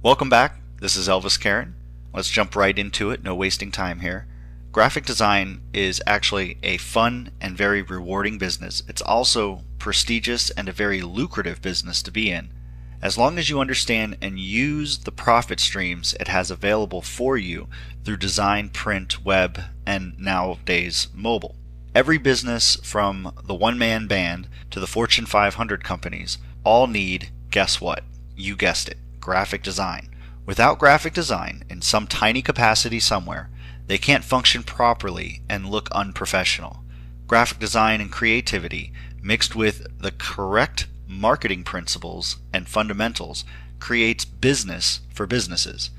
Welcome back. This is Elvis Karen. Let's jump right into it, no wasting time here. Graphic design is actually a fun and very rewarding business. It's also prestigious and a very lucrative business to be in, as long as you understand and use the profit streams it has available for you through design, print, web, and nowadays mobile. Every business from the one-man band to the Fortune 500 companies all need, guess what? You guessed it, graphic design. Without graphic design, in some tiny capacity somewhere, they can't function properly and look unprofessional. Graphic design and creativity, mixed with the correct marketing principles and fundamentals, creates business for businesses.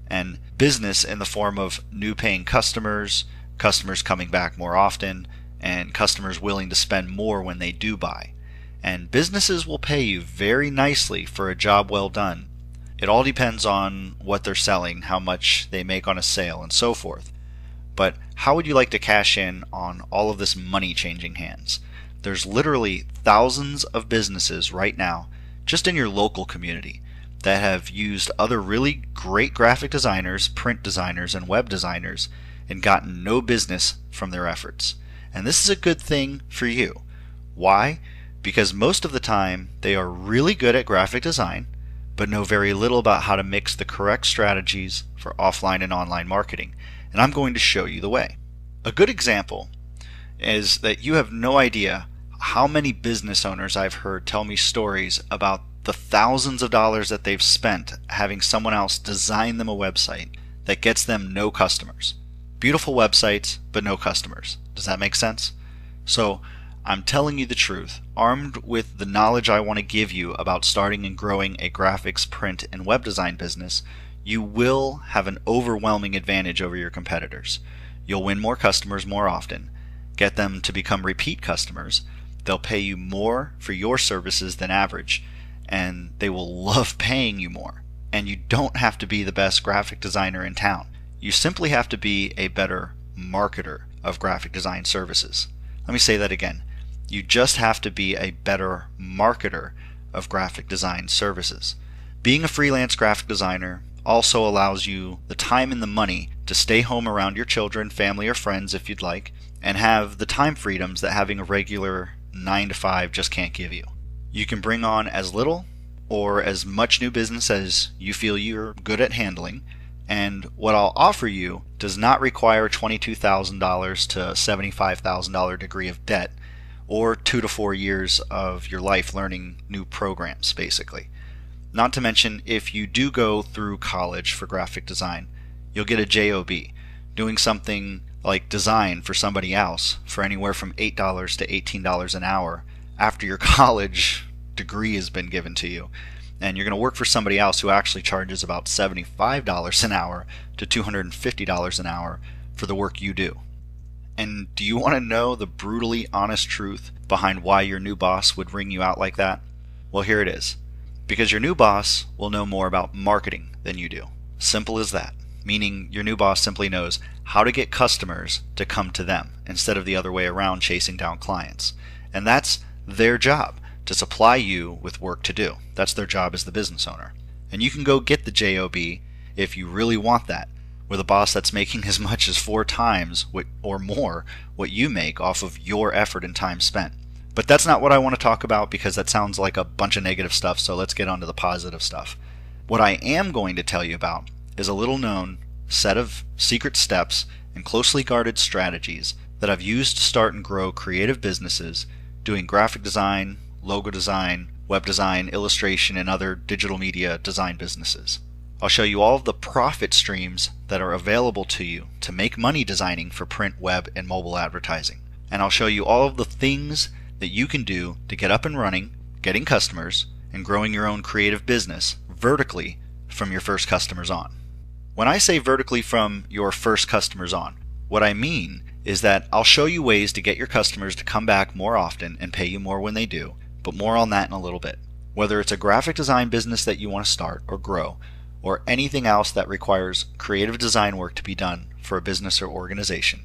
And business in the form of new paying customers, customers coming back more often, and customers willing to spend more when they do buy. And businesses will pay you very nicely for a job well done. It all depends on what they're selling, how much they make on a sale, and so forth. But how would you like to cash in on all of this money changing hands? There's literally thousands of businesses right now, just in your local community, that have used other really great graphic designers, print designers, and web designers and gotten no business from their efforts. And this is a good thing for you. Why? Because most of the time they are really good at graphic design, but know very little about how to mix the correct strategies for offline and online marketing. And I'm going to show you the way. A good example is that you have no idea how many business owners I've heard tell me stories about the thousands of dollars that they've spent having someone else design them a website that gets them no customers. Beautiful websites, but no customers. Does that make sense? So I'm telling you the truth. Armed with the knowledge I want to give you about starting and growing a graphics, print, and web design business, you will have an overwhelming advantage over your competitors. You'll win more customers more often, get them to become repeat customers, they'll pay you more for your services than average, and they will love paying you more. And you don't have to be the best graphic designer in town. You simply have to be a better marketer of graphic design services. Let me say that again. You just have to be a better marketer of graphic design services. Being a freelance graphic designer also allows you the time and the money to stay home around your children, family, or friends if you'd like, and have the time freedoms that having a regular 9 to 5 just can't give you. You can bring on as little or as much new business as you feel you're good at handling, and what I'll offer you does not require $22,000 to $75,000 degree of debt or 2 to 4 years of your life learning new programs, basically. Not to mention, if you do go through college for graphic design, you'll get a job, doing something like design for somebody else for anywhere from $8 to $18 an hour after your college degree has been given to you. And you're going to work for somebody else who actually charges about $75 an hour to $250 an hour for the work you do. And do you want to know the brutally honest truth behind why your new boss would ring you out like that? Well, here it is. Because your new boss will know more about marketing than you do. Simple as that. Meaning your new boss simply knows how to get customers to come to them instead of the other way around chasing down clients. And that's their job, to supply you with work to do. That's their job as the business owner. And you can go get the job if you really want that, with a boss that's making as much as 4 times or more what you make off of your effort and time spent. But that's not what I want to talk about, because that sounds like a bunch of negative stuff, so let's get on to the positive stuff. What I am going to tell you about is a little known set of secret steps and closely guarded strategies that I've used to start and grow creative businesses doing graphic design, logo design, web design, illustration, and other digital media design businesses. I'll show you all of the profit streams that are available to you to make money designing for print, web, and mobile advertising. And I'll show you all of the things that you can do to get up and running, getting customers, and growing your own creative business vertically from your first customers on. When I say vertically from your first customers on, what I mean is that I'll show you ways to get your customers to come back more often and pay you more when they do, but more on that in a little bit. Whether it's a graphic design business that you want to start or grow, or anything else that requires creative design work to be done for a business or organization,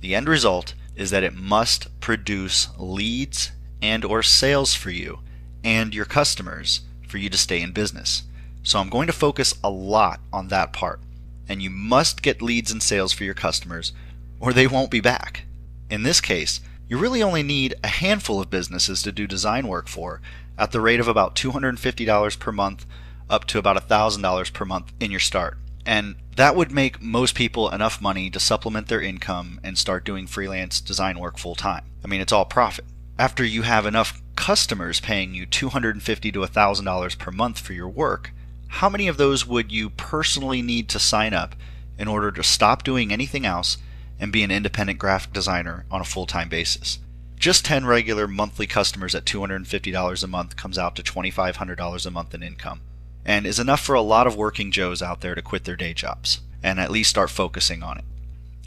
the end result is that it must produce leads and or sales for you and your customers for you to stay in business. So I'm going to focus a lot on that part. And you must get leads and sales for your customers, or they won't be back. In this case, you really only need a handful of businesses to do design work for at the rate of about $250 per month up to about $1,000 per month in your start. And that would make most people enough money to supplement their income and start doing freelance design work full time. I mean, it's all profit. After you have enough customers paying you $250 to $1,000 per month for your work, how many of those would you personally need to sign up in order to stop doing anything else and be an independent graphic designer on a full-time basis? Just 10 regular monthly customers at $250 a month comes out to $2,500 a month in income, and is enough for a lot of working Joes out there to quit their day jobs and at least start focusing on it.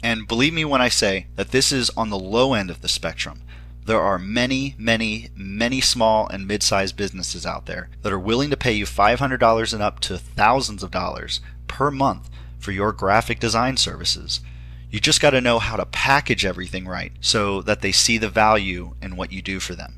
And believe me when I say that this is on the low end of the spectrum. There are many, many, many small and mid-sized businesses out there that are willing to pay you $500 and up to thousands of dollars per month for your graphic design services. You just got to know how to package everything right so that they see the value in what you do for them.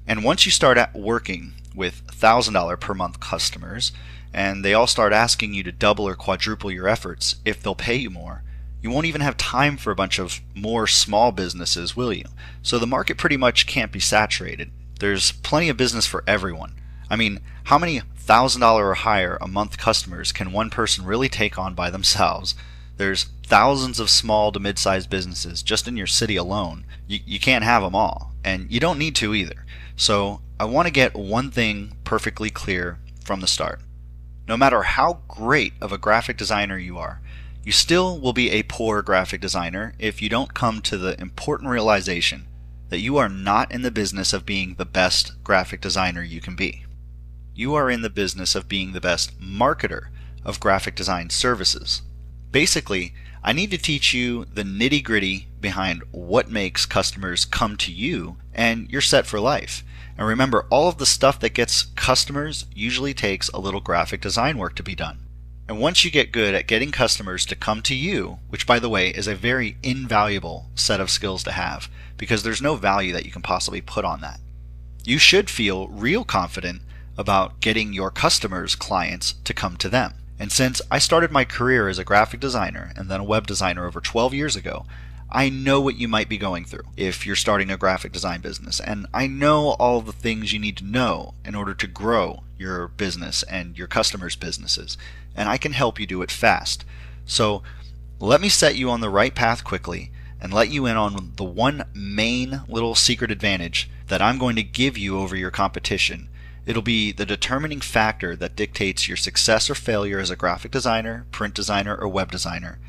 And once you start working with $1,000 per month customers, and they all start asking you to double or quadruple your efforts if they'll pay you more, you won't even have time for a bunch of more small businesses, will you? So the market pretty much can't be saturated. There's plenty of business for everyone. I mean, how many $1,000 or higher a month customers can one person really take on by themselves? There's thousands of small to mid-sized businesses just in your city alone. You can't have them all, and you don't need to either. So I want to get one thing perfectly clear from the start. No matter how great of a graphic designer you are, you still will be a poor graphic designer if you don't come to the important realization that you are not in the business of being the best graphic designer you can be. You are in the business of being the best marketer of graphic design services. Basically, I need to teach you the nitty-gritty behind what makes customers come to you, and you're set for life. And remember, all of the stuff that gets customers usually takes a little graphic design work to be done. And once you get good at getting customers to come to you, which by the way is a very invaluable set of skills to have, because there's no value that you can possibly put on that, you should feel real confident about getting your customers' clients to come to them. And since I started my career as a graphic designer and then a web designer over 12 years ago, I know what you might be going through if you're starting a graphic design business, and I know all the things you need to know in order to grow your business and your customers' businesses, and I can help you do it fast. So let me set you on the right path quickly and let you in on the one main little secret advantage that I'm going to give you over your competition. It'll be the determining factor that dictates your success or failure as a graphic designer, print designer, or web designer.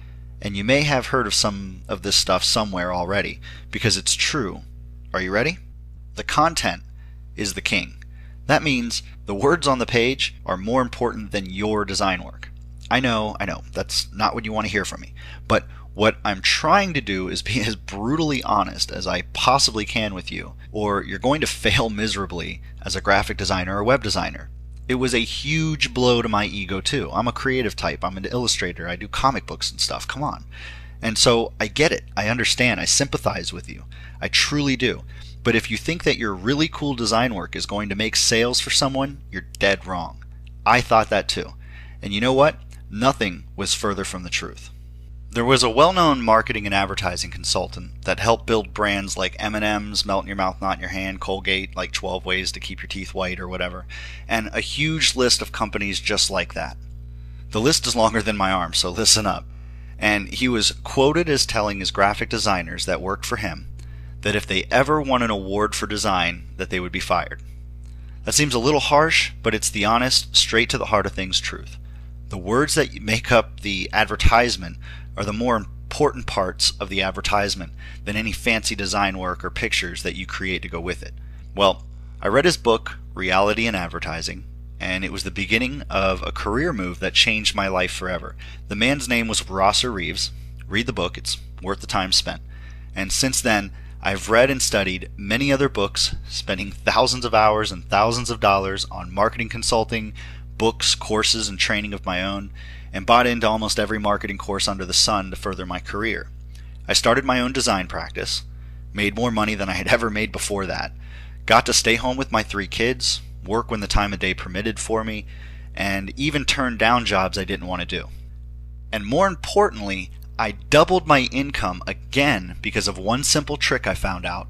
And you may have heard of some of this stuff somewhere already, because it's true. Are you ready? The content is the king. That means the words on the page are more important than your design work. I know, that's not what you want to hear from me. But what I'm trying to do is be as brutally honest as I possibly can with you, or you're going to fail miserably as a graphic designer or web designer. It was a huge blow to my ego too. I'm a creative type. I'm an illustrator. I do comic books and stuff. Come on. And so I get it. I understand. I sympathize with you. I truly do. But if you think that your really cool design work is going to make sales for someone, you're dead wrong. I thought that too. And you know what? Nothing was further from the truth. There was a well-known marketing and advertising consultant that helped build brands like M&M's, Melt in Your Mouth, Not in Your Hand, Colgate, like 12 Ways to Keep Your Teeth White or whatever, and a huge list of companies just like that. The list is longer than my arm, so listen up. And he was quoted as telling his graphic designers that worked for him that if they ever won an award for design, that they would be fired. That seems a little harsh, but it's the honest, straight to the heart of things truth. The words that make up the advertisement are the more important parts of the advertisement than any fancy design work or pictures that you create to go with it. Well, I read his book, Reality in Advertising, and it was the beginning of a career move that changed my life forever. The man's name was Rosser Reeves. Read the book, it's worth the time spent. And since then, I've read and studied many other books, spending thousands of hours and thousands of dollars on marketing consulting, books, courses, and training of my own, and bought into almost every marketing course under the sun to further my career. I started my own design practice, made more money than I had ever made before that, got to stay home with my 3 kids, work when the time of day permitted for me, and even turned down jobs I didn't want to do. And more importantly, I doubled my income again because of one simple trick I found out.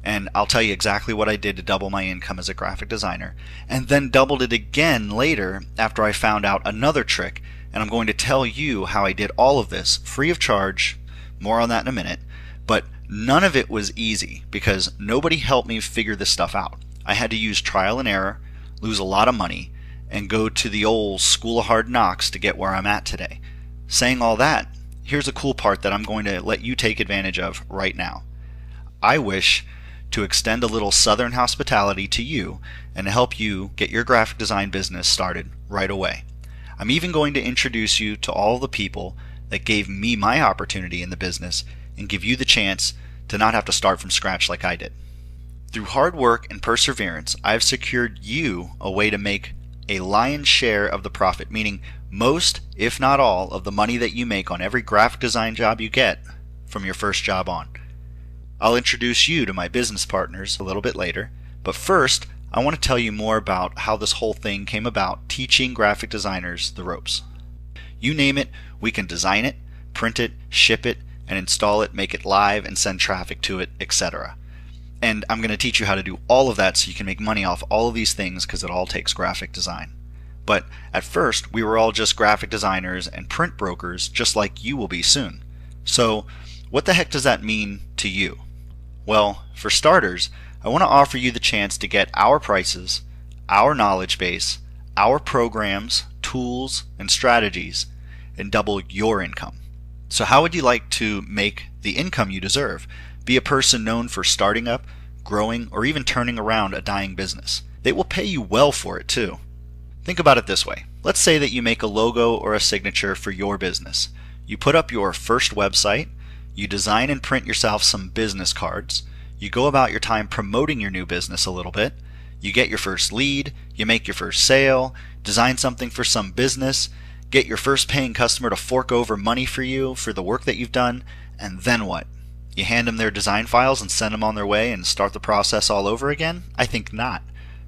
And I'll tell you exactly what I did to double my income as a graphic designer, and then doubled it again later after I found out another trick. And I'm going to tell you how I did all of this free of charge. More on that in a minute. But none of it was easy because nobody helped me figure this stuff out. I had to use trial and error, lose a lot of money, and go to the old school of hard knocks to get where I'm at today. Saying all that, here's a cool part that I'm going to let you take advantage of right now. I wish to extend a little Southern hospitality to you and help you get your graphic design business started right away. I'm even going to introduce you to all the people that gave me my opportunity in the business and give you the chance to not have to start from scratch like I did. Through hard work and perseverance, I've secured you a way to make a lion's share of the profit, meaning most, if not all, of the money that you make on every graphic design job you get from your first job on. I'll introduce you to my business partners a little bit later, but first, I want to tell you more about how this whole thing came about, teaching graphic designers the ropes. You name it, we can design it, print it, ship it, and install it, make it live, and send traffic to it, etc. And I'm going to teach you how to do all of that so you can make money off all of these things because it all takes graphic design. But at first, we were all just graphic designers and print brokers, just like you will be soon. So, what the heck does that mean to you? Well, for starters, I want to offer you the chance to get our prices, our knowledge base, our programs, tools, and strategies, and double your income. So how would you like to make the income you deserve? Be a person known for starting up, growing, or even turning around a dying business. They will pay you well for it too. Think about it this way. Let's say that you make a logo or a signature for your business. You put up your first website, you design and print yourself some business cards, you go about your time promoting your new business a little bit, you get your first lead, you make your first sale, design something for some business, get your first paying customer to fork over money for you for the work that you've done, and then what? You hand them their design files and send them on their way and start the process all over again? I think not.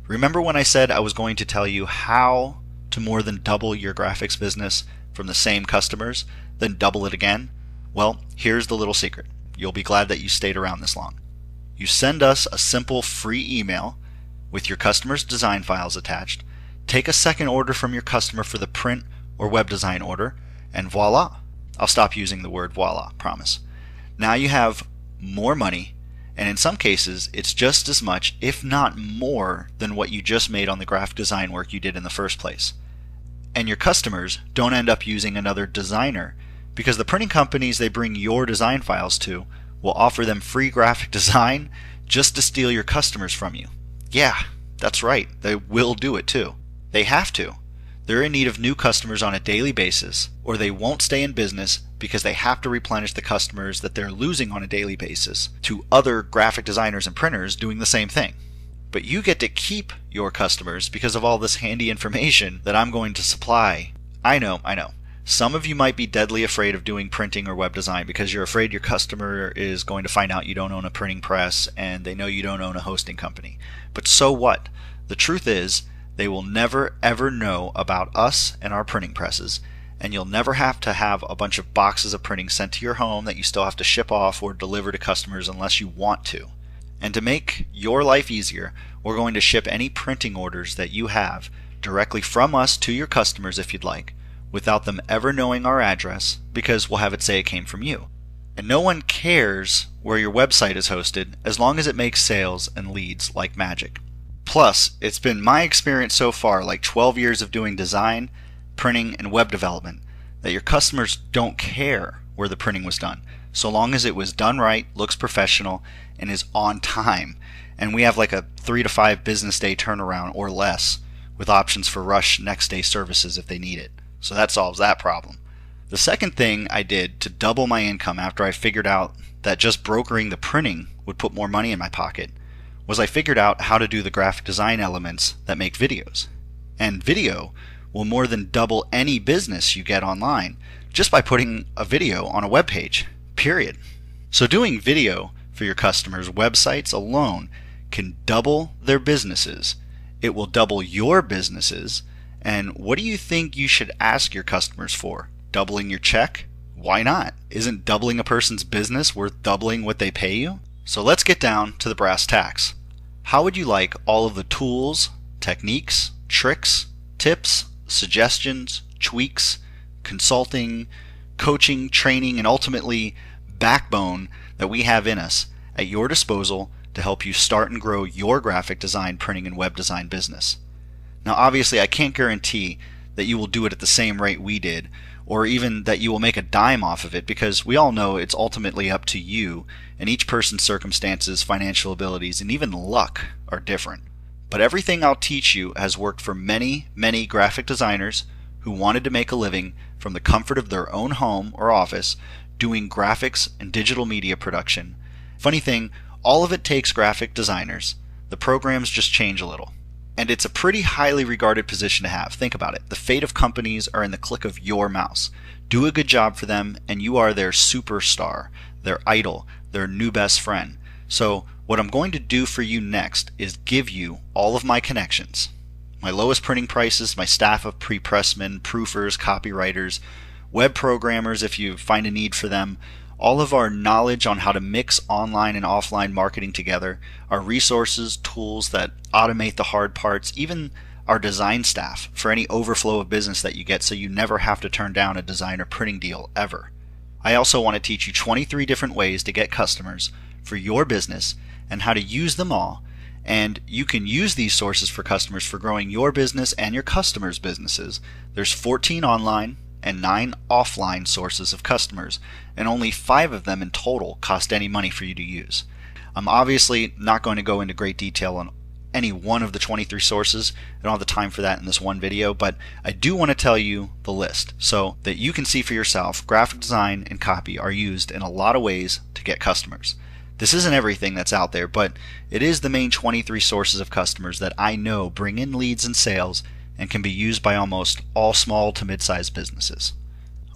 Remember when I said I was going to tell you how to more than double your graphics business from the same customers, then double it again? Well, here's the little secret. You'll be glad that you stayed around this long. You send us a simple free email with your customer's design files attached, take a second order from your customer for the print or web design order, and voila. I'll stop using the word voila, promise. Now you have more money, and in some cases it's just as much, if not more, than what you just made on the graphic design work you did in the first place. And your customers don't end up using another designer because the printing companies they bring your design files to will offer them free graphic design just to steal your customers from you. Yeah, that's right. They will do it too. They have to. They're in need of new customers on a daily basis, or they won't stay in business because they have to replenish the customers that they're losing on a daily basis to other graphic designers and printers doing the same thing. But you get to keep your customers because of all this handy information that I'm going to supply. I know. Some of you might be deadly afraid of doing printing or web design because you're afraid your customer is going to find out you don't own a printing press and they know you don't own a hosting company. But so what? The truth is, they will never ever know about us and our printing presses, and you'll never have to have a bunch of boxes of printing sent to your home that you still have to ship off or deliver to customers unless you want to. And to make your life easier, we're going to ship any printing orders that you have directly from us to your customers if you'd like, without them ever knowing our address, because we'll have it say it came from you. And no one cares where your website is hosted as long as it makes sales and leads like magic. Plus, it's been my experience so far, like 12 years of doing design, printing, and web development, that your customers don't care where the printing was done, so long as it was done right, looks professional, and is on time. And we have like a 3 to 5 business day turnaround or less, with options for rush next day services if they need it. So that solves that problem. The second thing I did to double my income after I figured out that just brokering the printing would put more money in my pocket was I figured out how to do the graphic design elements that make videos. And video will more than double any business you get online just by putting a video on a web page, period. So doing video for your customers' websites alone can double their businesses. It will double your businesses, And what do you think you should ask your customers for? Doubling your check? Why not? Isn't doubling a person's business worth doubling what they pay you? So let's get down to the brass tacks. How would you like all of the tools, techniques, tricks, tips, suggestions, tweaks, consulting, coaching, training, and ultimately backbone that we have in us at your disposal to help you start and grow your graphic design, printing, and web design business? Now, obviously, I can't guarantee that you will do it at the same rate we did, or even that you will make a dime off of it, because we all know it's ultimately up to you, and each person's circumstances, financial abilities, and even luck are different. But everything I'll teach you has worked for many, many graphic designers who wanted to make a living from the comfort of their own home or office doing graphics and digital media production. Funny thing, all of it takes graphic designers. The programs just change a little. And it's a pretty highly regarded position to have. Think about it. The fate of companies are in the click of your mouse. Do a good job for them and you are their superstar, their idol, their new best friend. So what I'm going to do for you next is give you all of my connections. My lowest printing prices, my staff of pre-pressmen, proofers, copywriters, web programmers if you find a need for them, all of our knowledge on how to mix online and offline marketing together, our resources, tools that automate the hard parts, even our design staff for any overflow of business that you get so you never have to turn down a design or printing deal ever. I also want to teach you 23 different ways to get customers for your business and how to use them all. And you can use these sources for customers for growing your business and your customers' businesses. There's 14 online and 9 offline sources of customers, and only 5 of them in total cost any money for you to use. I'm obviously not going to go into great detail on any one of the 23 sources. I don't have the time for that in this one video, but I do want to tell you the list so that you can see for yourself graphic design and copy are used in a lot of ways to get customers. This isn't everything that's out there, but it is the main 23 sources of customers that I know bring in leads and sales and can be used by almost all small to mid-sized businesses.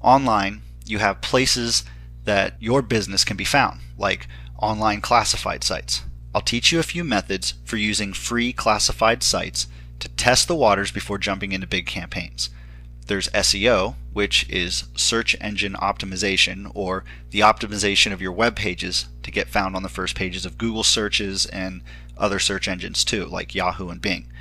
Online, you have places that your business can be found, like online classified sites. I'll teach you a few methods for using free classified sites to test the waters before jumping into big campaigns. There's SEO, which is search engine optimization, or the optimization of your web pages to get found on the first pages of Google searches and other search engines too, like Yahoo and Bing.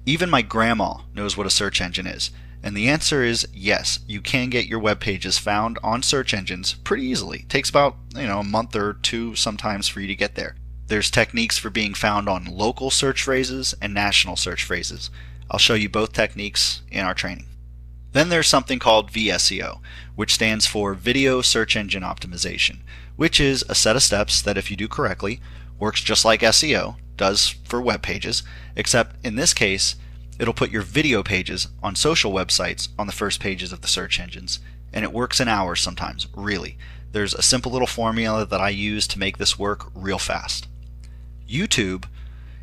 Even my grandma knows what a search engine is, and the answer is yes, you can get your web pages found on search engines pretty easily. It takes about a month or 2 sometimes for you to get there. There's techniques for being found on local search phrases and national search phrases. I'll show you both techniques in our training. Then there's something called VSEO, which stands for Video Search Engine Optimization, which is a set of steps that if you do correctly, works just like SEO does for web pages, except in this case, it'll put your video pages on social websites on the first pages of the search engines, and it works in hours sometimes, really. There's a simple little formula that I use to make this work real fast. YouTube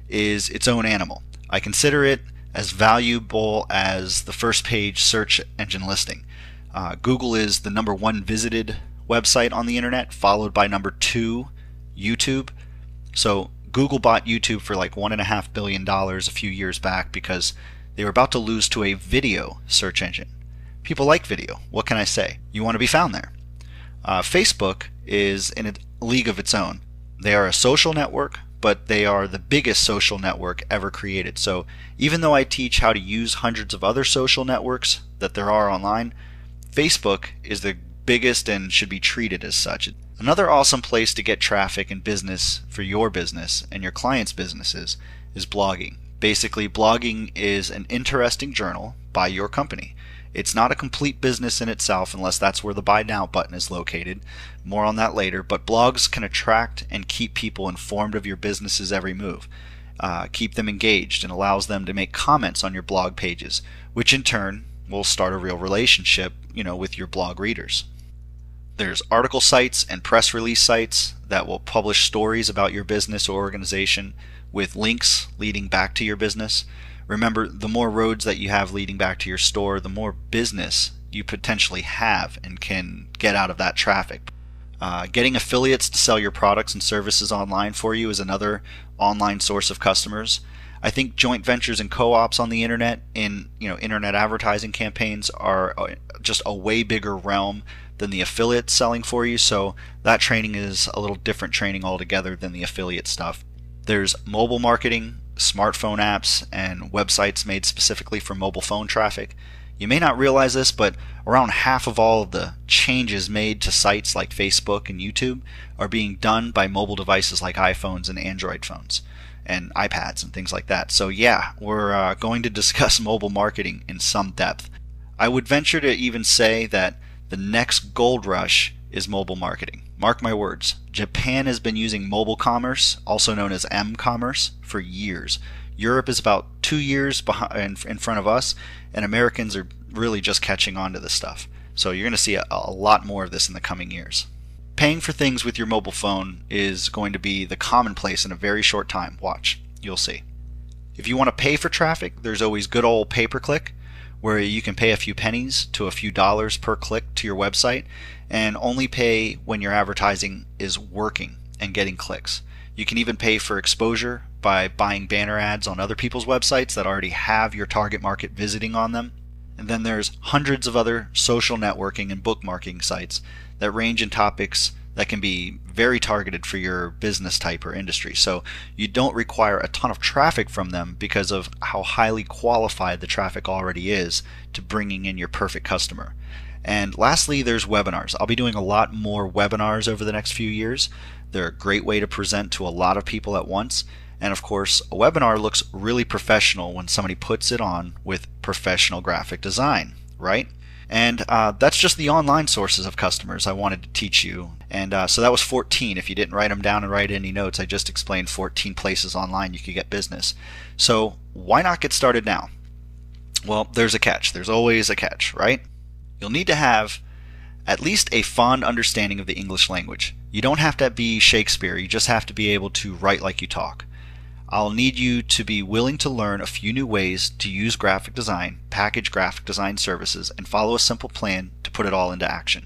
is its own animal. I consider it as valuable as the first page search engine listing. Google is the #1 visited website on the internet, followed by #2 YouTube. So Google bought YouTube for like $1.5 billion a few years back because they were about to lose to a video search engine. People like video. What can I say? You want to be found there. Facebook is in a league of its own. They are a social network, but they are the biggest social network ever created. So even though I teach how to use hundreds of other social networks that there are online, Facebook is the biggest and should be treated as such. Another awesome place to get traffic and business for your business and your clients' businesses is blogging. Basically, blogging is an interesting journal by your company. It's not a complete business in itself unless that's where the buy now button is located. More on that later, but blogs can attract and keep people informed of your business's every move. Keep them engaged and allows them to make comments on your blog pages, which in turn will start a real relationship, with your blog readers. There's article sites and press release sites that will publish stories about your business or organization with links leading back to your business. Remember, the more roads that you have leading back to your store, the more business you potentially have and can get out of that traffic. Getting affiliates to sell your products and services online for you is another online source of customers. I think joint ventures and co-ops on the internet in internet advertising campaigns are just a way bigger realm than the affiliate selling for you. So that training is a little different training altogether than the affiliate stuff. There's mobile marketing, smartphone apps, and websites made specifically for mobile phone traffic. You may not realize this, but around half of all of the changes made to sites like Facebook and YouTube are being done by mobile devices like iPhones and Android phones and iPads and things like that. So yeah, we're going to discuss mobile marketing in some depth. I would venture to even say that the next gold rush is mobile marketing. Mark my words, Japan has been using mobile commerce, also known as m-commerce, for years. Europe is about 2 years behind in front of us, and Americans are really just catching on to this stuff. So you're going to see a lot more of this in the coming years. Paying for things with your mobile phone is going to be the commonplace in a very short time. Watch, you'll see. If you want to pay for traffic, there's always good old pay-per-click, where you can pay a few pennies to a few dollars per click to your website and only pay when your advertising is working and getting clicks. You can even pay for exposure by buying banner ads on other people's websites that already have your target market visiting on them. And then there's hundreds of other social networking and bookmarking sites that range in topics that can be very targeted for your business type or industry. So you don't require a ton of traffic from them because of how highly qualified the traffic already is to bringing in your perfect customer. And lastly, there's webinars. I'll be doing a lot more webinars over the next few years. They're a great way to present to a lot of people at once. And of course, a webinar looks really professional when somebody puts it on with professional graphic design, right? And that's just the online sources of customers I wanted to teach you. And so that was 14. If you didn't write them down and write any notes, I just explained 14 places online you could get business. So why not get started now? Well, there's a catch. There's always a catch, right? You'll need to have at least a fond understanding of the English language. You don't have to be Shakespeare. You just have to be able to write like you talk. I'll need you to be willing to learn a few new ways to use graphic design, package graphic design services, and follow a simple plan to put it all into action.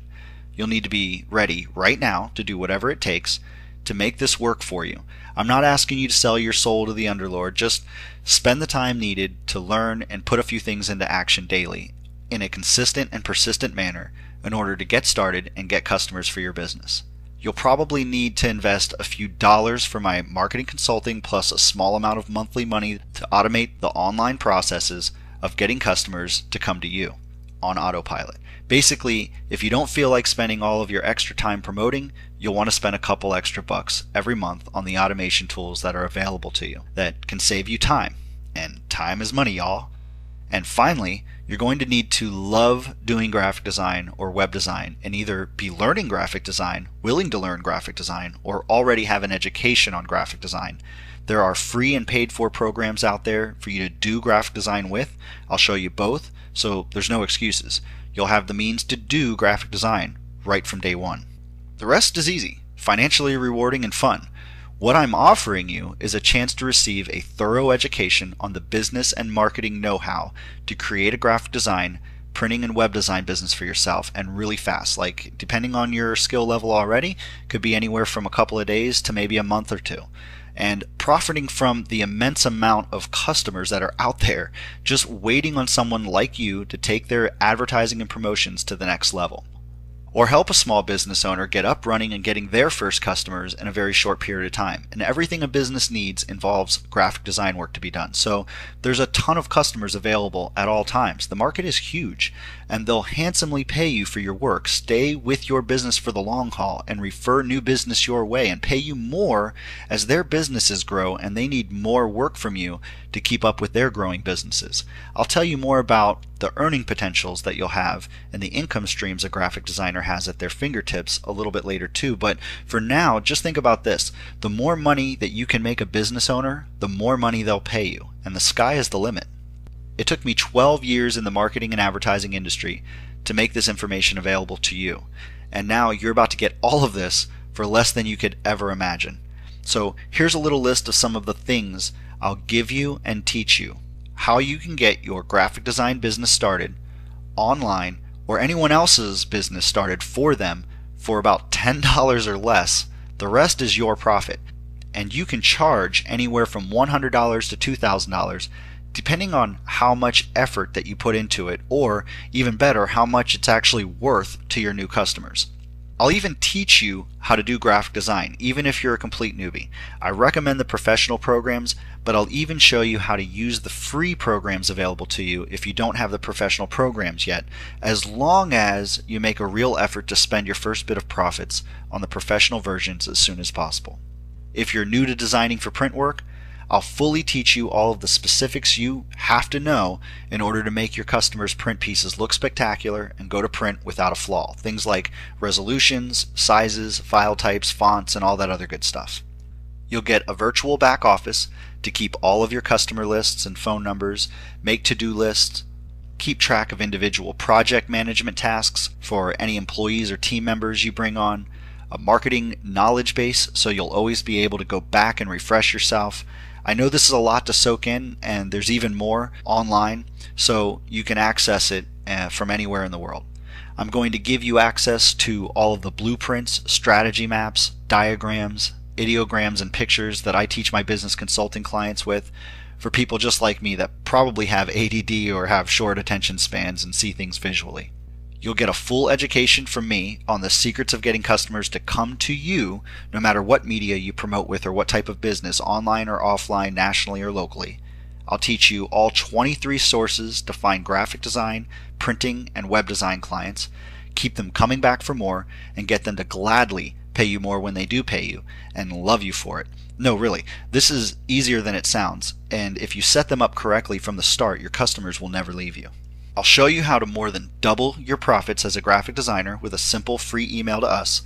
You'll need to be ready right now to do whatever it takes to make this work for you. I'm not asking you to sell your soul to the underlord. Just spend the time needed to learn and put a few things into action daily in a consistent and persistent manner in order to get started and get customers for your business. You'll probably need to invest a few dollars for my marketing consulting plus a small amount of monthly money to automate the online processes of getting customers to come to you on autopilot. Basically, if you don't feel like spending all of your extra time promoting, you'll want to spend a couple extra bucks every month on the automation tools that are available to you that can save you time. And time is money, y'all. And finally, you're going to need to love doing graphic design or web design and either be learning graphic design, willing to learn graphic design, or already have an education on graphic design. There are free and paid for programs out there for you to do graphic design with. I'll show you both, so there's no excuses. You'll have the means to do graphic design right from day one. The rest is easy, financially rewarding and fun. What I'm offering you is a chance to receive a thorough education on the business and marketing know-how to create a graphic design, printing and web design business for yourself, and really fast. Like, depending on your skill level already, could be anywhere from a couple of days to maybe a month or two. And profiting from the immense amount of customers that are out there just waiting on someone like you to take their advertising and promotions to the next level. Or help a small business owner get up running and getting their first customers in a very short period of time. And everything a business needs involves graphic design work to be done. So there's a ton of customers available at all times. The market is huge, and they'll handsomely pay you for your work. Stay with your business for the long haul and refer new business your way and pay you more as their businesses grow and they need more work from you to keep up with their growing businesses. I'll tell you more about the earning potentials that you'll have and the income streams a graphic designer has at their fingertips a little bit later too. But for now, just think about this. The more money that you can make a business owner, the more money they'll pay you, and the sky is the limit. It took me 12 years in the marketing and advertising industry to make this information available to you. And now you're about to get all of this for less than you could ever imagine. So here's a little list of some of the things I'll give you and teach you how you can get your graphic design business started online or anyone else's business started for them for about $10 or less. The rest is your profit. and you can charge anywhere from $100 to $2,000 depending on how much effort that you put into it, or even better, how much it's actually worth to your new customers. I'll even teach you how to do graphic design, even if you're a complete newbie. I recommend the professional programs, but I'll even show you how to use the free programs available to you if you don't have the professional programs yet, as long as you make a real effort to spend your first bit of profits on the professional versions as soon as possible. If you're new to designing for print work, I'll fully teach you all of the specifics you have to know in order to make your customers' print pieces look spectacular and go to print without a flaw. Things like resolutions, sizes, file types, fonts, and all that other good stuff. You'll get a virtual back office to keep all of your customer lists and phone numbers, make to-do lists, keep track of individual project management tasks for any employees or team members you bring on, a marketing knowledge base so you'll always be able to go back and refresh yourself. I know this is a lot to soak in, and there's even more online, so you can access it from anywhere in the world. I'm going to give you access to all of the blueprints, strategy maps, diagrams, ideograms, and pictures that I teach my business consulting clients with, for people just like me that probably have ADD or have short attention spans and see things visually. You'll get a full education from me on the secrets of getting customers to come to you no matter what media you promote with or what type of business, online or offline, nationally or locally. I'll teach you all 23 sources to find graphic design, printing, and web design clients, keep them coming back for more, and get them to gladly pay you more when they do pay you, and love you for it. No, really, this is easier than it sounds, and if you set them up correctly from the start, your customers will never leave you. I'll show you how to more than double your profits as a graphic designer with a simple free email to us.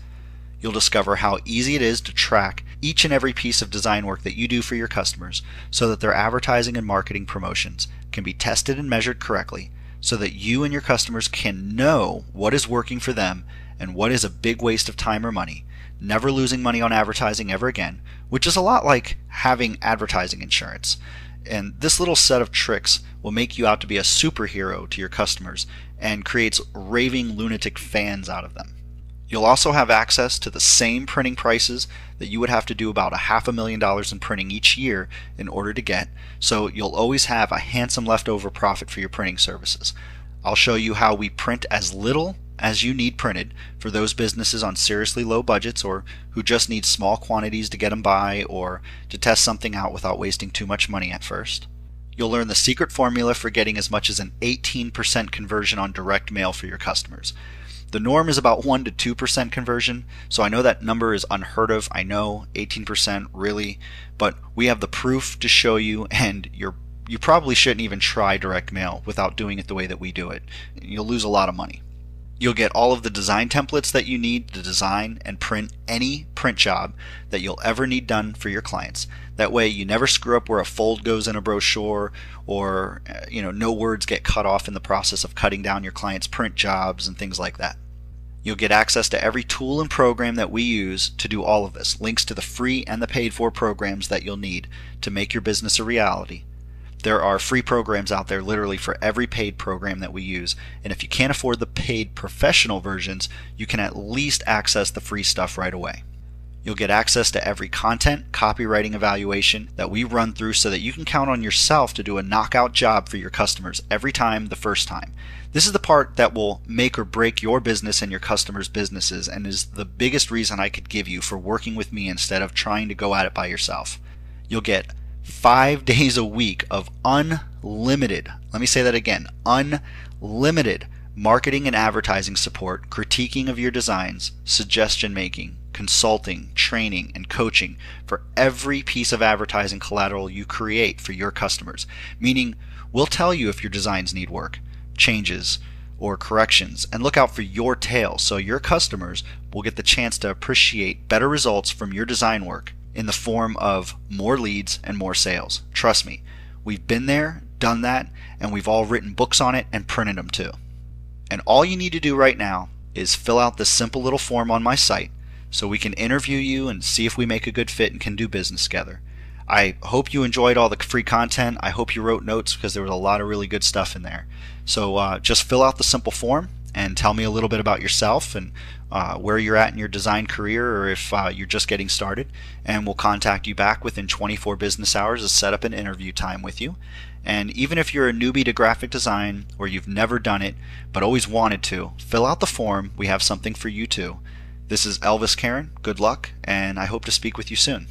You'll discover how easy it is to track each and every piece of design work that you do for your customers so that their advertising and marketing promotions can be tested and measured correctly so that you and your customers can know what is working for them and what is a big waste of time or money, never losing money on advertising ever again, which is a lot like having advertising insurance. And this little set of tricks will make you out to be a superhero to your customers and creates raving lunatic fans out of them. You'll also have access to the same printing prices that you would have to do about $500,000 in printing each year in order to get, so you'll always have a handsome leftover profit for your printing services. I'll show you how we print as little as you need printed for those businesses on seriously low budgets or who just need small quantities to get them by or to test something out without wasting too much money at first. You'll learn the secret formula for getting as much as an 18% conversion on direct mail for your customers. The norm is about 1 to 2% conversion, so I know that number is unheard of. I know 18% really, but we have the proof to show you, and you probably shouldn't even try direct mail without doing it the way that we do it. You'll lose a lot of money. You'll get all of the design templates that you need to design and print any print job that you'll ever need done for your clients. That way you never screw up where a fold goes in a brochure or no words get cut off in the process of cutting down your clients' print jobs and things like that. You'll get access to every tool and program that we use to do all of this, links to the free and the paid for programs that you'll need to make your business a reality. There are free programs out there literally for every paid program that we use, and if you can't afford the paid professional versions, you can at least access the free stuff right away. You'll get access to every content, copywriting evaluation that we run through so that you can count on yourself to do a knockout job for your customers every time the first time. This is the part that will make or break your business and your customers' businesses and is the biggest reason I could give you for working with me instead of trying to go at it by yourself. You'll get 5 days a week of unlimited, let me say that again, unlimited marketing and advertising support, critiquing of your designs, suggestion making, consulting, training, and coaching for every piece of advertising collateral you create for your customers. Meaning, we'll tell you if your designs need work, changes, or corrections, and look out for your tail so your customers will get the chance to appreciate better results from your design work in the form of more leads and more sales. Trust me, we've been there, done that, and we've all written books on it and printed them too. And all you need to do right now is fill out this simple little form on my site so we can interview you and see if we make a good fit and can do business together. I hope you enjoyed all the free content. I hope you wrote notes because there was a lot of really good stuff in there. So just fill out the simple form and tell me a little bit about yourself and where you're at in your design career, or if you're just getting started, and we'll contact you back within 24 business hours to set up an interview time with you. And even if you're a newbie to graphic design or you've never done it but always wanted to, fill out the form. We have something for you too. This is Elvis Karen. Good luck, and I hope to speak with you soon.